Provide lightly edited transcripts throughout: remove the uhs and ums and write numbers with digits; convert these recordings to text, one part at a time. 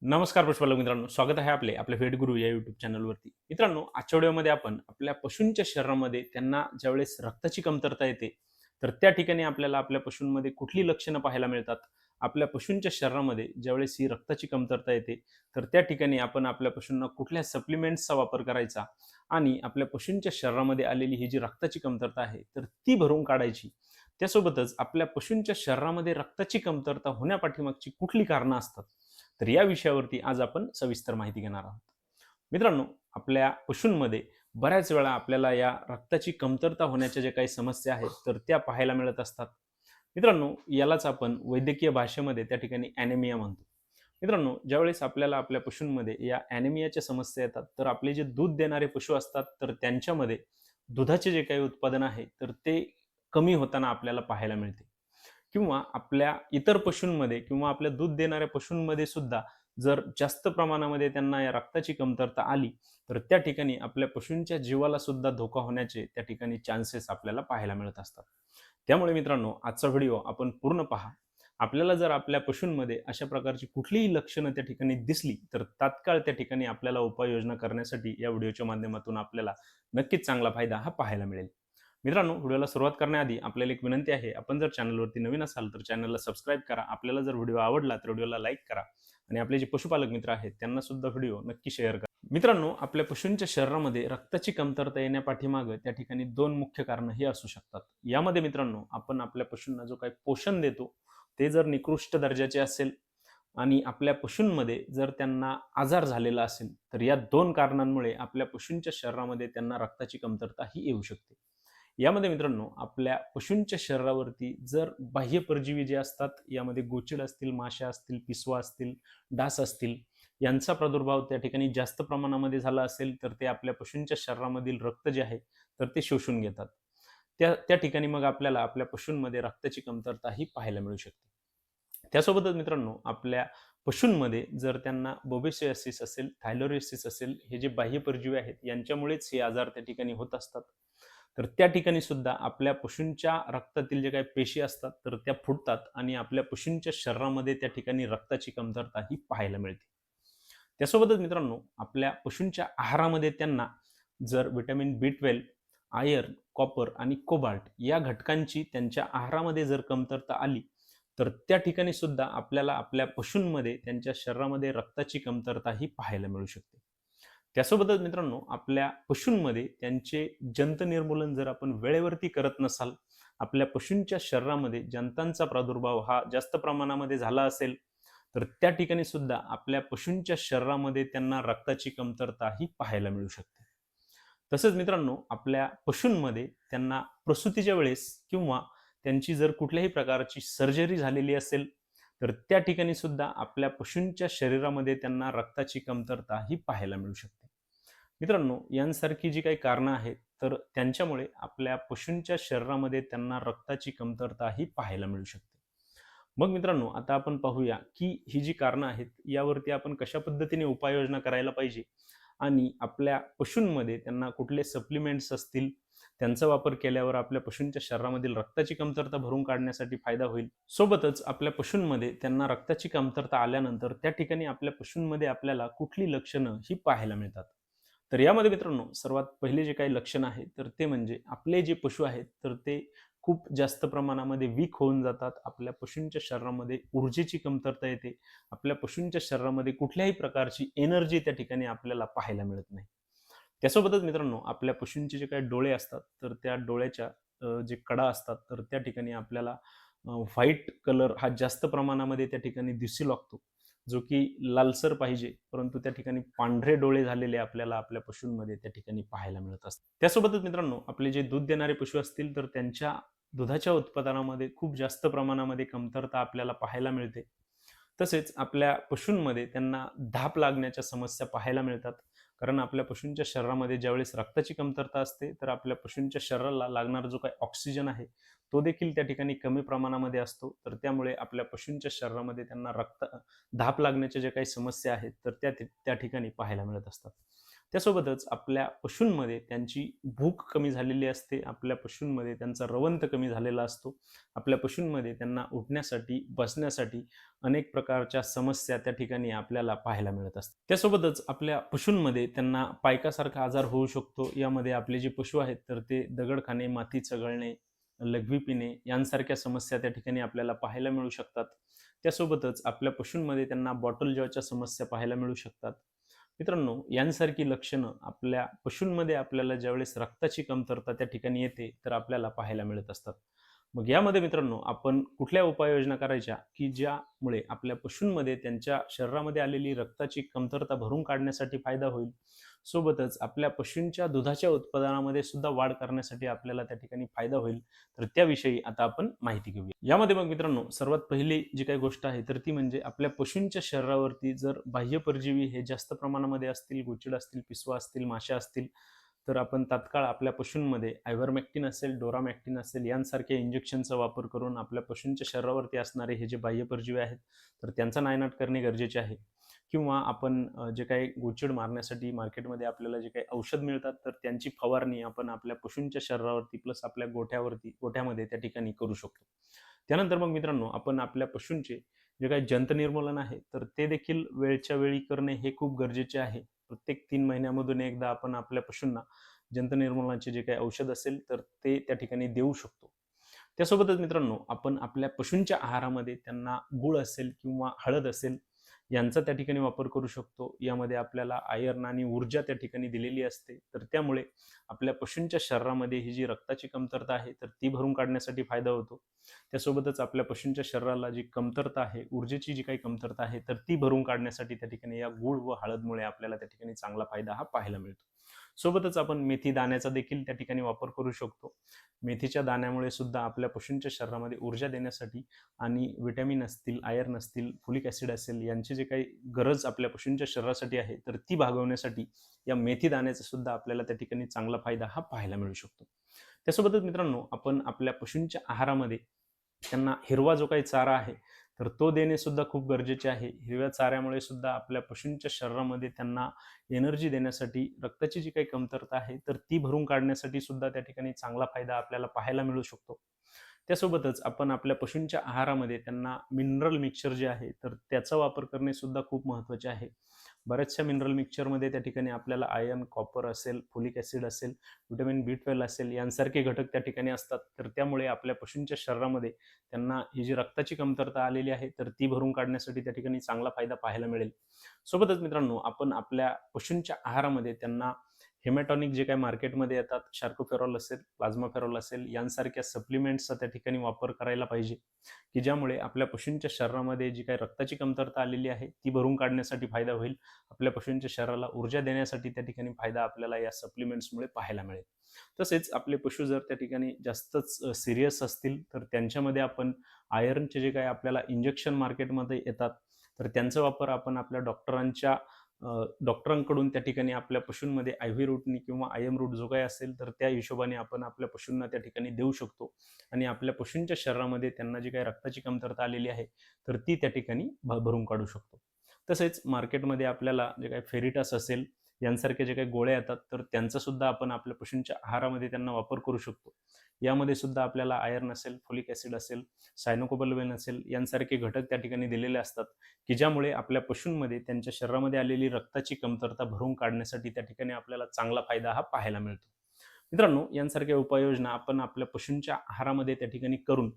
नमस्कार पुष्पालक मित्रांनो, स्वागत आहे आपल्या व्हेट गुरु या युट्यूब चॅनलवरती. मित्रांनो, आजच्या व्हिडिओमध्ये आपण आपल्या पशूंच्या शरीरामध्ये त्यांना ज्यावेळेस रक्ताची कमतरता येते, तर त्या ठिकाणी आपल्याला आपल्या पशूंमध्ये कुठली लक्षणं पाहायला मिळतात. आपल्या पशूंच्या शरीरामध्ये ज्यावेळेस ही रक्ताची कमतरता येते, तर त्या ठिकाणी आपण आपल्या पशूंना कुठल्या सप्लिमेंट्सचा वापर करायचा आणि आपल्या पशूंच्या शरीरामध्ये आलेली ही जी रक्ताची कमतरता आहे, तर ती भरून काढायची. त्यासोबतच आपल्या पशूंच्या शरीरामध्ये रक्ताची कमतरता होण्यापाठीमागची कुठली कारणं असतात, तर या विषयावरती आज आपण सविस्तर माहिती घेणार आहोत. मित्रांनो, आपल्या पशूंमध्ये बऱ्याच वेळा आपल्याला या रक्ताची कमतरता होण्याच्या ज्या काही समस्या आहेत, तर त्या पाहायला मिळत असतात. मित्रांनो, यालाच आपण वैद्यकीय भाषेमध्ये त्या ठिकाणी ॲनेमिया म्हणतो. मित्रांनो, ज्यावेळेस आपल्याला आपल्या पशूंमध्ये या ॲनेमियाच्या समस्या येतात, तर आपले जे दूध देणारे पशु असतात, तर त्यांच्यामध्ये दुधाचे जे काही उत्पादन आहे, तर ते कमी होताना आपल्याला पाहायला मिळते. किंवा आपल्या इतर पशूंमध्ये किंवा आपल्या दूध देणाऱ्या पशूंमध्ये सुद्धा जर जास्त प्रमाणामध्ये त्यांना या रक्ताची कमतरता आली, तर त्या ठिकाणी आपल्या पशूंच्या जीवाला सुद्धा धोका होण्याचे त्या ठिकाणी चान्सेस आपल्याला पाहायला मिळत असतात. त्यामुळे मित्रांनो, आजचा व्हिडिओ आपण पूर्ण पहा. आपल्याला जर आपल्या पशूंमध्ये अशा प्रकारची कुठलीही लक्षणं त्या ठिकाणी दिसली, तर तात्काळ त्या ठिकाणी आपल्याला उपाययोजना करण्यासाठी या व्हिडिओच्या माध्यमातून आपल्याला नक्कीच चांगला फायदा हा पाहायला मिळेल. मित्रांनो, व्हिडिओला सुरुवात करण्याआधी आपल्याला एक विनंती आहे. आपण जर चॅनलवरती नवीन असाल तर चॅनलला सबस्क्राईब करा. आपल्याला जर व्हिडिओ आवडला तर व्हिडिओला लाईक करा आणि आपले जे पशुपालक मित्र आहेत त्यांना सुद्धा व्हिडिओ नक्की शेअर करा. मित्रांनो, आपल्या पशूंच्या शरीरामध्ये रक्ताची कमतरता येण्यापाठीमागे त्या ठिकाणी दोन मुख्य कारणं ही असू शकतात. यामध्ये मित्रांनो, आपण आपल्या पशूंना जो काही पोषण देतो ते जर निकृष्ट दर्जाचे असेल आणि आपल्या पशूंमध्ये जर त्यांना आजार झालेला असेल, तर या दोन कारणांमुळे आपल्या पशूंच्या शरीरामध्ये त्यांना रक्ताची कमतरता ही येऊ शकते. यामध्ये मित्रांनो, आपल्या पशूंच्या शरीरावरती जर बाह्य परजीवी जे असतात, यामध्ये गोचिड असतील, माशा असतील, पिसवा असतील, डास असतील, यांचा प्रादुर्भाव त्या ठिकाणी जास्त प्रमाणामध्ये झाला असेल, तर ते आपल्या पशूंच्या शरीरामधील रक्त जे आहे, तर ते शोषून घेतात. त्या त्या ठिकाणी मग आपल्याला आपल्या पशूंमध्ये रक्ताची कमतरता ही पाहायला मिळू शकते. त्यासोबतच मित्रांनो, आपल्या पशूंमध्ये जर त्यांना बोबेसियासिस असेल, थायलोरिसिस असेल, हे जे बाह्य परजीवी आहेत, यांच्यामुळेच हे आजार त्या ठिकाणी होत असतात. तर त्या ठिकाणी सुद्धा आपल्या पशूंच्या रक्तातील जे काही पेशी असतात, तर त्या फुटतात आणि आपल्या पशूंच्या शरीरामध्ये त्या ठिकाणी रक्ताची कमतरता ही पाहायला मिळते. त्यासोबतच मित्रांनो, आपल्या पशूंच्या आहारामध्ये त्यांना जर व्हिटॅमिन बी12, आयर्न, कॉपर आणि कोबाल्ट या घटकांची त्यांच्या आहारामध्ये जर कमतरता आली, तर त्या ठिकाणी सुद्धा आपल्याला आपल्या पशूंमध्ये त्यांच्या शरीरामध्ये रक्ताची कमतरता ही पाहायला मिळू शकते. त्यासोबतच मित्रांनो, आपल्या पशूंमध्ये त्यांचे जंत निर्मूलन जर आपण वेळेवरती करत नसाल, आपल्या पशूंच्या शरीरामध्ये जंतांचा प्रादुर्भाव हा जास्त प्रमाणामध्ये झाला असेल, तर त्या ठिकाणी सुद्धा आपल्या पशूंच्या शरीरामध्ये त्यांना रक्ताची कमतरता ही पाहायला मिळू शकते. तसंच मित्रांनो, आपल्या पशूंमध्ये त्यांना प्रसूतीच्या वेळेस किंवा त्यांची जर कुठल्याही प्रकारची सर्जरी झालेली असेल, तर त्या ठिकाणी सुद्धा आपल्या पशूंच्या शरीरामध्ये त्यांना रक्ताची कमतरता ही पाहायला मिळू शकते. मित्रांनो, यांसारखी जी काही कारणं आहेत, तर त्यांच्यामुळे आपल्या पशूंच्या शरीरामध्ये त्यांना रक्ताची कमतरता ही पाहायला मिळू शकते. मग मित्रांनो, आता आपण पाहूया, की ही जी कारणं आहेत, यावरती आपण कशा पद्धतीने उपाययोजना करायला पाहिजे आणि आपल्या पशूंमध्ये त्यांना कुठले सप्लिमेंट्स असतील, त्यांचा वापर केल्यावर आपल्या पशूंच्या शरीरामधील रक्ताची कमतरता भरून काढण्यासाठी फायदा होईल. सोबतच आपल्या पशूंमध्ये त्यांना रक्ताची कमतरता आल्यानंतर त्या ठिकाणी आपल्या पशूंमध्ये आपल्याला कुठली लक्षणं ही पाहायला मिळतात. तर यामध्ये मित्रांनो, सर्वात पहिले जे काही लक्षण आहे, तर ते म्हणजे आपले जे पशु आहेत, तर ते खूप जास्त प्रमाणामध्ये वीक होऊन जातात. आपल्या पशूंच्या शरीरामध्ये ऊर्जेची कमतरता येते. आपल्या पशूंच्या शरीरामध्ये कुठल्याही प्रकारची एनर्जी त्या ठिकाणी आपल्याला पाहायला मिळत नाही. त्यासोबतच मित्रांनो, आपल्या पशूंचे जे काही डोळे असतात, तर त्या डोळ्याच्या जे कडा असतात, तर त्या ठिकाणी आपल्याला व्हाईट कलर हा जास्त प्रमाणामध्ये त्या ठिकाणी दिसू लागतो, जो की लालसर पाहिजे, परंतु त्या ठिकाणी पांढरे डोळे झालेले आपल्याला आपल्या पशूंमध्ये त्या ठिकाणी पाहायला मिळत असतात. त्यासोबतच मित्रांनो, आपले जे दूध देणारे पशु असतील, तर त्यांच्या दुधाच्या उत्पादनामध्ये खूप जास्त प्रमाणामध्ये कमतरता आपल्याला पाहायला मिळते. तसेच आपल्या पशूंमध्ये त्यांना धाप लागण्याच्या समस्या पाहायला मिळतात. कारण आपल्या पशूंच्या शरीरामध्ये ज्यावेळेस रक्ताची कमतरता असते, तर आपल्या पशूंच्या शरीराला लागणारा जो काही ऑक्सिजन आहे, तो देखील त्या ठिकाणी कमी प्रमाणामध्ये असतो. तर त्यामुळे आपल्या पशूंच्या शरीरामध्ये त्यांना धाप लागण्याच्या ज्या काही समस्या आहेत, तर त्या त्या ठिकाणी पाहायला मिळत असतात. त्यासोबतच आपल्या पशूंमध्ये त्यांची भूक कमी झालेली असते, आपल्या पशूंमध्ये त्यांचा रवंथ कमी झालेला असतो, आपल्या पशूंमध्ये त्यांना उठण्यासाठी, बसण्यासाठी अनेक प्रकारच्या समस्या त्या ठिकाणी आपल्याला पाहायला मिळत असतात. त्यासोबतच आपल्या पशूंमध्ये त्यांना पायकासारखा आजार होऊ शकतो. यामध्ये आपले जे पशु आहेत तर ते दगड खाणे, माती चघळणे, लघवी पिणे यांसारख्या समस्या त्या ठिकाणी आपल्याला पाहायला मिळू शकतात. त्यासोबतच आपल्या पशूंमध्ये त्यांना बॉटल जॉच्या समस्या पाहायला मिळू शकतात. मित्रांनो, यांसारखी लक्षणं आपल्या पशूंमध्ये आपल्याला ज्यावेळेस रक्ताची कमतरता त्या ठिकाणी येते तर आपल्याला पाहायला मिळत असतात. मग यामध्ये मित्रांनो आपण कुठल्या उपाययोजना करायच्या की ज्यामुळे आपल्या पशूंमध्ये त्यांच्या शरीरामध्ये आलेली रक्ताची कमतरता भरून काढण्यासाठी फायदा होईल, सोबतच आपल्या पशूंच्या दुधाच्या उत्पादनामध्ये सुद्धा वाढ करण्यासाठी आपल्याला त्या ठिकाणी फायदा होईल. तर त्याविषयी आता आपण माहिती घेऊया. यामध्ये मग मित्रांनो सर्वात पहिली जी काही गोष्ट आहे तर ती म्हणजे आपल्या पशूंच्या शरीरावरती जर बाह्य परजीवी हे जास्त प्रमाणामध्ये असतील, गोचिड असतील, पिसवा असतील, माशा असतील, तर आपण तात्काळ आपल्या पशूंमध्ये आयव्हरमॅक्टिन असेल, डोरामॅक्टिन असेल यांसारख्या इंजेक्शनचा वापर करून आपल्या पशूंच्या शरीरावरती असणारे हे जे बाह्य परजीवी आहेत तर त्यांचा नायनाट करणे गरजेचे आहे. किंवा आपण जे काही गोचिड मारण्यासाठी मार्केटमध्ये आपल्याला जे काही औषध मिळतात तर त्यांची फवारणी आपण आपल्या पशूंच्या शरीरावरती प्लस आपल्या गोठ्यामध्ये त्या ठिकाणी करू शकतो. त्यानंतर मग मित्रांनो आपण आपल्या पशूंचे जे काही जंत निर्मूलन आहे तर ते देखील वेळच्या वेळी करणे हे खूप गरजेचे आहे. प्रत्येक 3 महिन्यामधून एकदा आपण आपल्या पशूंना जंत निर्मूलनाचे जे काही औषध असेल तर ते त्या ठिकाणी देऊ शकतो. त्यासोबतच मित्रांनो आपण आपल्या पशूंच्या आहारामध्ये त्यांना गूळ असेल किंवा हळद असेल यांचा त्या ठिकाणी वापर करू शकतो. यामध्ये आपल्याला आयर्न आणि ऊर्जा त्या ठिकाणी दिलेली असते. तर त्यामुळे आपल्या पशूंच्या शरीरामध्ये ही जी रक्ताची कमतरता आहे तर ती भरून काढण्यासाठी फायदा होतो. त्यासोबतच आपल्या पशूंच्या शरीराला जी कमतरता आहे, ऊर्जेची जी काही कमतरता आहे तर ती भरून काढण्यासाठी त्या ठिकाणी या गूळ व हळदमुळे आपल्याला त्या ठिकाणी चांगला फायदा हा पाहायला मिळतो. सोबतच आपण मेथी दाण्याचा देखील त्या ठिकाणी वापर करू शकतो. मेथीच्या दाण्यामुळे सुद्धा आपल्या पशूंच्या शरीरामध्ये ऊर्जा देण्यासाठी आणि विटॅमिन असतील, आयर्न असतील, फोलिक ॲसिड असेल यांची जे काही गरज आपल्या पशूंच्या शरीरासाठी आहे तर ती भागवण्यासाठी या मेथी दाण्याचा सुद्धा आपल्याला त्या ठिकाणी चांगला फायदा हा पाहायला मिळू शकतो. त्यासोबतच मित्रांनो आपण आपल्या पशूंच्या आहारामध्ये त्यांना हिरवा जो काही चारा आहे तर तो देणे सुद्धा खूप गरजेचे आहे. हिरव्या चाऱ्यामुळे सुद्धा आपल्या पशूंच्या शरीरामध्ये त्यांना एनर्जी देण्यासाठी, रक्ताची जी काही कमतरता आहे तर ती भरून काढण्यासाठी सुद्धा त्या ठिकाणी चांगला फायदा आपल्याला पाहायला मिळू शकतो. त्यासोबतच आपण आपल्या पशूंच्या आहारामध्ये त्यांना मिनरल मिक्सचर जे आहे तर त्याचा वापर करणे सुद्धा खूप महत्त्वाचे आहे. बऱ्याचशा मिनरल मिक्सचरमध्ये त्या ठिकाणी आपल्याला आयर्न, कॉपर असेल, फोलिक ॲसिड असेल, व्हिटॅमिन B12 असेल यांसारखे घटक त्या ठिकाणी असतात. तर त्यामुळे आपल्या पशूंच्या शरीरामध्ये त्यांना ही जी रक्ताची कमतरता आलेली आहे तर ती भरून काढण्यासाठी त्या ठिकाणी चांगला फायदा पाहायला मिळेल. सोबतच मित्रांनो आपण आपल्या पशूंच्या आहारामध्ये त्यांना हेमॅटॉनिक जे काही मार्केटमध्ये येतात, शार्कोफेरॉल असेल, प्लाझ्माफेरॉल असेल यांसारख्या सप्लिमेंट्सचा त्या ठिकाणी वापर करायला पाहिजे, की ज्यामुळे आपल्या पशूंच्या शरीरामध्ये जी काही रक्ताची कमतरता आलेली आहे ती भरून काढण्यासाठी फायदा होईल. आपल्या पशूंच्या शरीराला ऊर्जा देण्यासाठी त्या ठिकाणी फायदा आपल्याला या सप्लिमेंट्समुळे पाहायला मिळेल. तसेच आपले पशु जर त्या ठिकाणी जास्तच सीरियस असतील तर त्यांच्यामध्ये आपण आयर्नचे जे काही आपल्याला इंजेक्शन मार्केटमध्ये येतात तर त्यांचा वापर आपण आपल्या डॉक्टरांकडून त्या ठिकाणी आपल्या पशूंमध्ये IV रूटनी किंवा IM रूट जो काही असेल तर त्या हिशोबाने आपण आपल्या पशूंना त्या ठिकाणी देऊ शकतो आणि आपल्या पशूंच्या शरीरामध्ये त्यांना जी काही रक्ताची कमतरता आलेली आहे तर ती त्या ठिकाणी भरून काढू शकतो. तसेच मार्केटमध्ये आपल्याला जे काही फेरिटास असेल यांसारखे जे काही गोळ्या येतात तर त्यांचा सुद्धा आपण आपल्या पशूंच्या आहारामध्ये त्यांना वापर करू शकतो. यामध्ये सुद्धा आपल्याला आयर्न असेल, फोलिक ॲसिड असेल, सायनोकोबाल्वेन असेल यांसारखे घटक त्या ठिकाणी दिलेले असतात, की ज्यामुळे आपल्या पशूंमध्ये त्यांच्या शरीरामध्ये आलेली रक्ताची कमतरता भरून काढण्यासाठी त्या ठिकाणी आपल्याला चांगला फायदा हा पाहायला मिळतो. मित्रांनो, यांसारख्या उपाययोजना आपण आपल्या पशूंच्या आहारामध्ये त्या ठिकाणी करून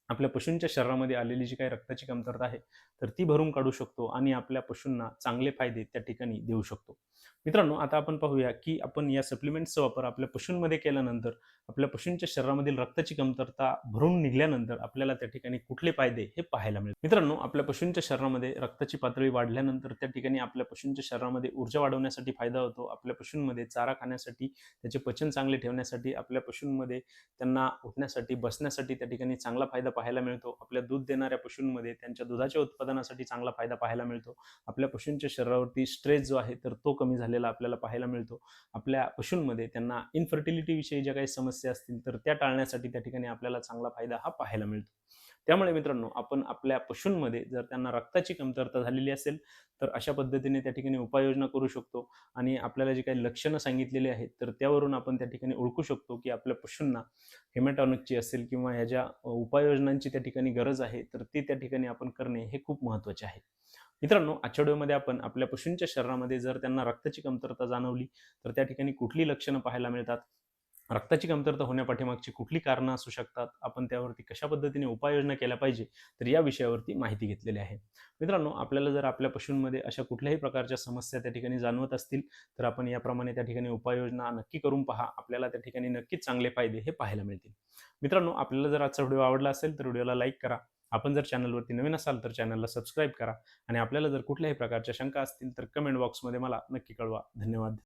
आपल्या पशूंच्या शरीरामध्ये आलेली जी काही रक्ताची कमतरता आहे तर ती भरून काढू शकतो आणि आपल्या पशूंना चांगले फायदे त्या ठिकाणी देऊ शकतो. मित्रांनो, आता आपण पाहूया की आपण या सप्लिमेंट्सचा वापर आपल्या पशूंमध्ये केल्यानंतर आपल्या पशूंच्या शरीरामधील रक्ताची कमतरता भरून निघाल्यानंतर आपल्याला त्या ठिकाणी कुठले फायदे हे पाहायला मिळतात. मित्रांनो, आपल्या पशूंच्या शरीरामध्ये रक्ताची पातळी वाढल्यानंतर त्या ठिकाणी आपल्या पशूंच्या शरीरामध्ये ऊर्जा वाढवण्यासाठी फायदा होतो. आपल्या पशूंमध्ये चारा खाण्यासाठी, त्याचे पचन चांगले ठेवण्यासाठी, आपल्या पशूंमध्ये त्यांना उठण्यासाठी, बसण्यासाठी त्या ठिकाणी चांगला फायदा पाहायला मिळतो. आपल्या दूध देणाऱ्या पशूंमध्ये त्यांच्या दुधाच्या उत्पादनासाठी चांगला फायदा पाहायला मिळतो. आपल्या पशूंच्या शरीरावरती स्ट्रेस जो आहे तर तो कमी झालेला आपल्याला पाहायला मिळतो. आपल्या पशूंमध्ये त्यांना इनफर्टिलिटी विषयी ज्या काही समस्या असतील तर त्या टाळण्यासाठी त्या ठिकाणी आपल्याला चांगला फायदा हा पाहायला मिळतो. त्यामुळे मित्रांनो, आपण आपल्या पशूंमध्ये जर त्यांना रक्ताची कमतरता झालेली असेल, तर अशा पद्धतीने त्या ठिकाणी उपाययोजना करू शकतो आणि आपल्याला जी काही लक्षणं सांगितलेली आहेत, तर त्यावरून आपण त्या ठिकाणी ओळखू शकतो, की आपल्या पशूंना हेमॅटॉनिकची असेल किंवा ह्या ज्या उपाययोजनांची त्या ठिकाणी गरज आहे, तर ती त्या ठिकाणी आपण करणे हे खूप महत्त्वाचे आहे. मित्रांनो, आजच्या व्हिडिओमध्ये आपण आपल्या पशूंच्या शरीरामध्ये जर त्यांना रक्ताची कमतरता जाणवली, तर त्या ठिकाणी कुठली लक्षणं पाहायला मिळतात, रक्ताची कमतरता होण्यापाठीमागची कुठली कारणं असू शकतात, आपण त्यावरती कशा पद्धतीने उपाययोजना केल्या पाहिजे, तर या विषयावरती माहिती घेतलेली आहे. मित्रांनो, आपल्याला जर आपल्या पशूंमध्ये अशा कुठल्याही प्रकारच्या समस्या त्या ठिकाणी जाणवत असतील, तर आपण याप्रमाणे त्या ठिकाणी उपाययोजना नक्की करून पहा. आपल्याला त्या ठिकाणी नक्कीच चांगले फायदे हे पाहायला मिळतील. मित्रांनो, आपल्याला जर आजचा व्हिडिओ आवडला असेल, तर व्हिडिओला लाईक करा. आपण जर चॅनलवरती नवीन असाल, तर चॅनलला सबस्क्राईब करा आणि आपल्याला जर कुठल्याही प्रकारच्या शंका असतील, तर कमेंट बॉक्समध्ये मला नक्की कळवा. धन्यवाद.